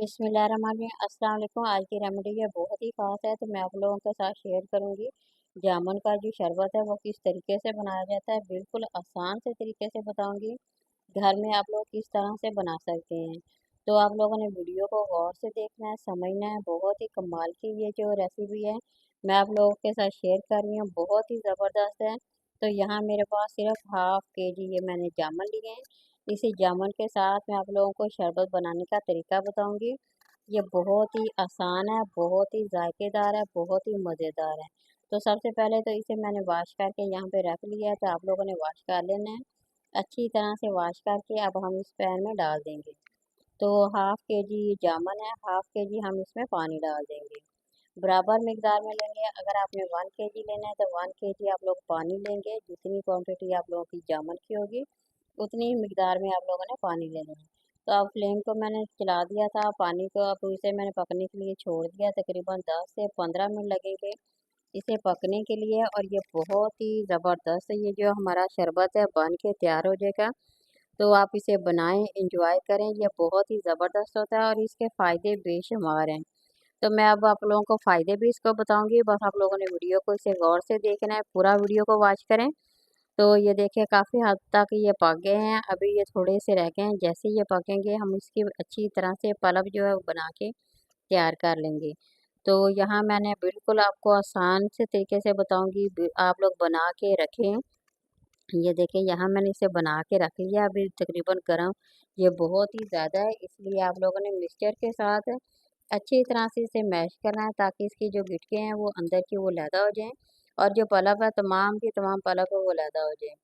बिस्मिल्लाहिर्रहमानिर्रहीम। अस्सलाम वालेकुम। आज की रेमेडी ये बहुत ही ख़ास है, तो मैं आप लोगों के साथ शेयर करूंगी। जामुन का जो शरबत है वो किस तरीके से बनाया जाता है, बिल्कुल आसान से तरीके से बताऊंगी। घर में आप लोग किस तरह से बना सकते हैं। तो आप लोगों ने वीडियो को गौर से देखना है, समझना है। बहुत ही कमाल की ये जो रेसिपी है मैं आप लोगों के साथ शेयर कर रही हूँ, बहुत ही ज़बरदस्त है। तो यहाँ मेरे पास सिर्फ हाफ के जी ये मैंने जामुन लिए हैं। इसी जामुन के साथ मैं आप लोगों को शरबत बनाने का तरीका बताऊंगी। ये बहुत ही आसान है, बहुत ही जायकेदार है, बहुत ही मज़ेदार है। तो सबसे पहले तो इसे मैंने वॉश करके यहाँ पे रख लिया है, तो आप लोगों ने वॉश कर लेना है। अच्छी तरह से वॉश करके अब हम इस पैन में डाल देंगे। तो हाफ के जी जामुन है, हाफ के जी हम इसमें पानी डाल देंगे। बराबर मिकदार में लेंगे। अगर आपने 1 kg लेना है तो 1 kg आप लोग पानी लेंगे। जितनी क्वांटिटी आप लोगों की जामुन की होगी उतनी ही मिकदार में आप लोगों ने पानी लेना है। तो अब फ्लेम को मैंने चला दिया था, पानी को अब इसे मैंने पकने के लिए छोड़ दिया। तकरीबन 10 से 15 मिनट लगेंगे इसे पकने के लिए। और ये बहुत ही ज़बरदस्त ये जो हमारा शरबत है बन के तैयार हो जाएगा। तो आप इसे बनाएं, इंजॉय करें। ये बहुत ही ज़बरदस्त होता है और इसके फ़ायदे बेशुमार हैं। तो मैं अब आप लोगों को फ़ायदे भी इसको बताऊंगी, बस आप लोगों ने वीडियो को इसे गौर से देखना है, पूरा वीडियो को वॉच करें। तो ये देखिए काफ़ी हद तक ये पक गए हैं, अभी ये थोड़े से रह गए हैं। जैसे ये पकेंगे हम इसकी अच्छी तरह से पल्प जो है वो बना के तैयार कर लेंगे। तो यहाँ मैंने बिल्कुल आपको आसान से तरीके से बताऊंगी, आप लोग बना के रखें। ये देखिए यहाँ मैंने इसे बना के रख लिया, अभी तकरीबन गर्म ये बहुत ही ज़्यादा है, इसलिए आप लोगों ने मिक्सचर के साथ अच्छी तरह से इसे मैश करना है ताकि इसकी जो गिटके हैं वो अंदर की वो लैदा हो जाएं और जो पल्प है तमाम की तमाम पल्प है वो लैदा हो जाए।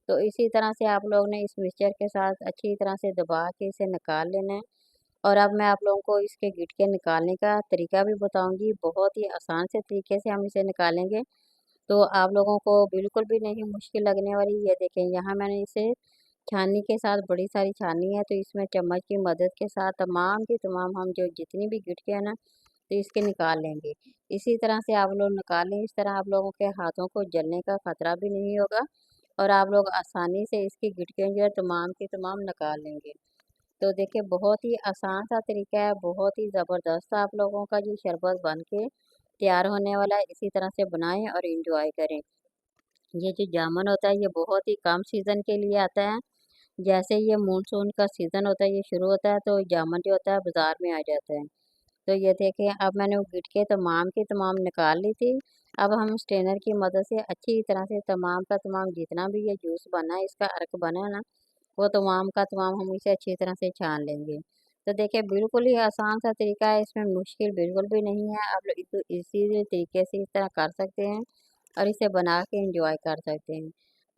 तो इसी तरह से आप लोग ने इस मिक्सचर के साथ अच्छी तरह से दबा के इसे निकाल लेना है। और अब मैं आप लोगों को इसके गिटके निकालने का तरीका भी बताऊंगी, बहुत ही आसान से तरीके से हम इसे निकालेंगे। तो आप लोगों को बिल्कुल भी नहीं मुश्किल लगने वाली। ये देखें यहाँ मैंने इसे छाननी के साथ, बड़ी सारी छाननी है, तो इसमें चम्मच की मदद के साथ तमाम की तमाम हम जो जितनी भी गिटके हैं ना तो इसके निकाल लेंगे। इसी तरह से आप लोग निकालें, इस तरह आप लोगों के हाथों को जलने का खतरा भी नहीं होगा और आप लोग आसानी से इसकी गिटके जो है तमाम की तमाम निकाल लेंगे। तो देखिए बहुत ही आसान सा तरीका है, बहुत ही ज़बरदस्त आप लोगों का ये शरबत बन के तैयार होने वाला है। इसी तरह से बनाएं और इंजॉय करें। ये जो जामुन होता है ये बहुत ही कम सीज़न के लिए आता है। जैसे ये मानसून का सीज़न होता है, ये शुरू होता है तो जामुन जो होता है बाज़ार में आ जाता है। तो ये देखिए अब मैंने वो गिटके तमाम की तमाम निकाल ली थी। अब हम स्ट्रेनर की मदद से अच्छी तरह से तमाम का तमाम जितना भी ये जूस बना है, इसका अर्क बना है ना, वो तमाम का तमाम हम इसे अच्छी तरह से छान लेंगे। तो देखिए बिल्कुल ही आसान सा तरीका है, इसमें मुश्किल बिल्कुल भी नहीं है। आप लोग इसको इसी तरीके से इस तरह कर सकते हैं और इसे बना के एंजॉय कर सकते हैं।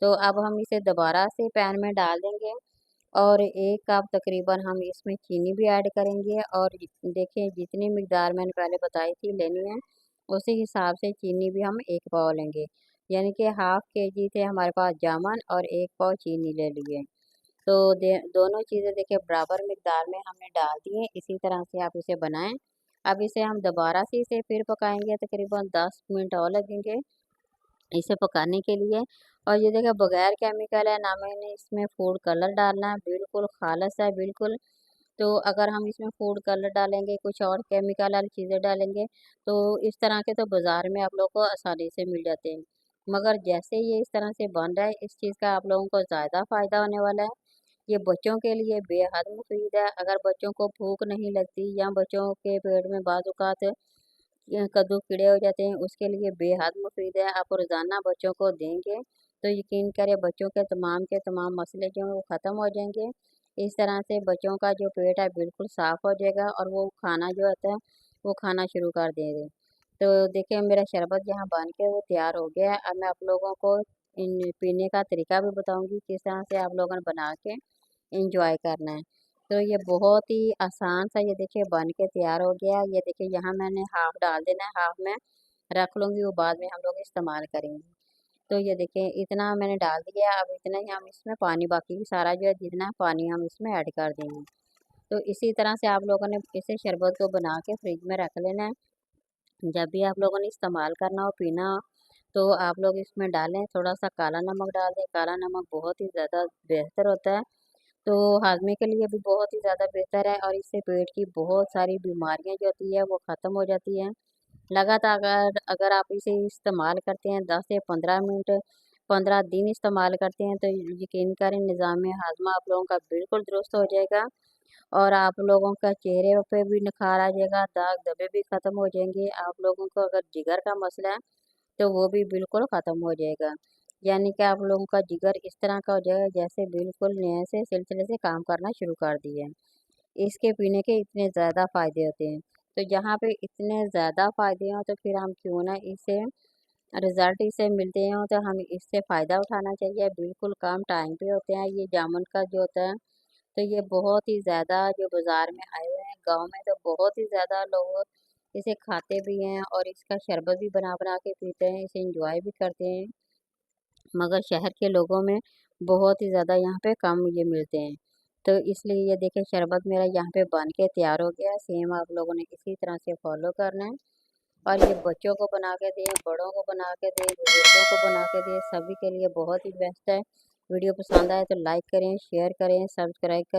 तो अब हम इसे दोबारा से पैन में डाल देंगे और 1 कप तकरीबन हम इसमें चीनी भी ऐड करेंगे। और देखिए जितनी मिकदार मैंने पहले बताई थी लेनी है, उसी हिसाब से चीनी भी हम 1 पाव लेंगे। यानी कि हाफ के जी थे हमारे पास जामुन और 1 पाव चीनी ले लिए। तो दोनों चीज़ें देखिए बराबर मिकदार में हमने डाल दी हैं। इसी तरह से आप इसे बनाएं। अब इसे हम दोबारा से इसे फिर पकाएंगे, तकरीबन 10 मिनट और लगेंगे इसे पकाने के लिए। और ये देखिए बगैर केमिकल है, ना मैंने इसमें फूड कलर डालना है, बिल्कुल खालस है बिल्कुल। तो अगर हम इसमें फूड कलर डालेंगे, कुछ और केमिकल वाली चीज़ें डालेंगे, तो इस तरह के तो बाज़ार में आप लोगों को आसानी से मिल जाते हैं। मगर जैसे ये इस तरह से बन रहा है, इस चीज़ का आप लोगों को ज़्यादा फ़ायदा होने वाला है। ये बच्चों के लिए बेहद मुफीद है। अगर बच्चों को भूख नहीं लगती या बच्चों के पेट में बाज़-औक़ात कद्दू कीड़े हो जाते हैं, उसके लिए बेहद मुफीद है। आप रोज़ाना बच्चों को देंगे तो यकीन करें बच्चों के तमाम मसले जो हैं वो ख़त्म हो जाएंगे। इस तरह से बच्चों का जो पेट है बिल्कुल साफ़ हो जाएगा और वो खाना जो होता है वो खाना शुरू कर देंगे। तो देखिए मेरा शरबत यहाँ बन के वो तैयार हो गया है। अब मैं आप लोगों को इन पीने का तरीका भी बताऊंगी, किस तरह से आप लोगों ने बना के इंजॉय करना है। तो ये बहुत ही आसान सा ये देखिए बन के तैयार हो गया। ये देखिए यहाँ मैंने हाफ डाल देना है, हाफ में रख लूँगी, वो बाद में हम लोग इस्तेमाल करेंगे। तो ये देखिए इतना मैंने डाल दिया है, अब इतना ही हम इसमें पानी, बाकी की सारा जो है जितना पानी हम इसमें ऐड कर देंगे। तो इसी तरह से आप लोगों ने इसे शरबत को बना के फ्रिज में रख लेना है। जब भी आप लोगों ने इस्तेमाल करना हो, पीना हो, तो आप लोग इसमें डालें, थोड़ा सा काला नमक डाल दें। काला नमक बहुत ही ज़्यादा बेहतर होता है। तो हाजमे के लिए भी बहुत ही ज़्यादा बेहतर है और इससे पेट की बहुत सारी बीमारियां जो होती है वो ख़त्म हो जाती हैं। लगातार अगर आप इसे इस्तेमाल करते हैं 10 से 15 मिनट 15 दिन इस्तेमाल करते हैं तो यकीन करें निज़ाम हाजमा आप लोगों का बिल्कुल दुरुस्त हो जाएगा और आप लोगों का चेहरे पे भी निखार आ जाएगा, दाग धब्बे भी ख़त्म हो जाएंगे। आप लोगों को अगर जिगर का मसला है तो वो भी बिल्कुल ख़त्म हो जाएगा। यानी कि आप लोगों का जिगर इस तरह का हो जाएगा जैसे बिल्कुल नए से सिलसिले से काम करना शुरू कर दिए। इसके पीने के इतने ज़्यादा फ़ायदे होते हैं। तो जहाँ पे इतने ज़्यादा फ़ायदे हों तो फिर हम क्यों ना इसे रिज़ल्ट इससे मिलते हों तो हमें इससे फ़ायदा उठाना चाहिए। बिल्कुल कम टाइम पे होते हैं ये जामुन का जो होता है। तो ये बहुत ही ज़्यादा जो बाज़ार में आए हुए हैं, गाँव में तो बहुत ही ज़्यादा लोग इसे खाते भी हैं और इसका शरबत भी बना-बना के पीते हैं, इसे एन्जॉय भी करते हैं। मगर शहर के लोगों में बहुत ही ज़्यादा यहाँ पे कम ये मिलते हैं। तो इसलिए ये देखिए शरबत मेरा यहाँ पे बन के तैयार हो गया है, सेम आप लोगों ने इसी तरह से फ़ॉलो करना है और ये बच्चों को बना के दें, बड़ों को बना के दें, बुजुर्गों को बना के दें, सभी के लिए बहुत ही बेस्ट है। वीडियो पसंद आए तो लाइक करें, शेयर करें, सब्सक्राइब करें।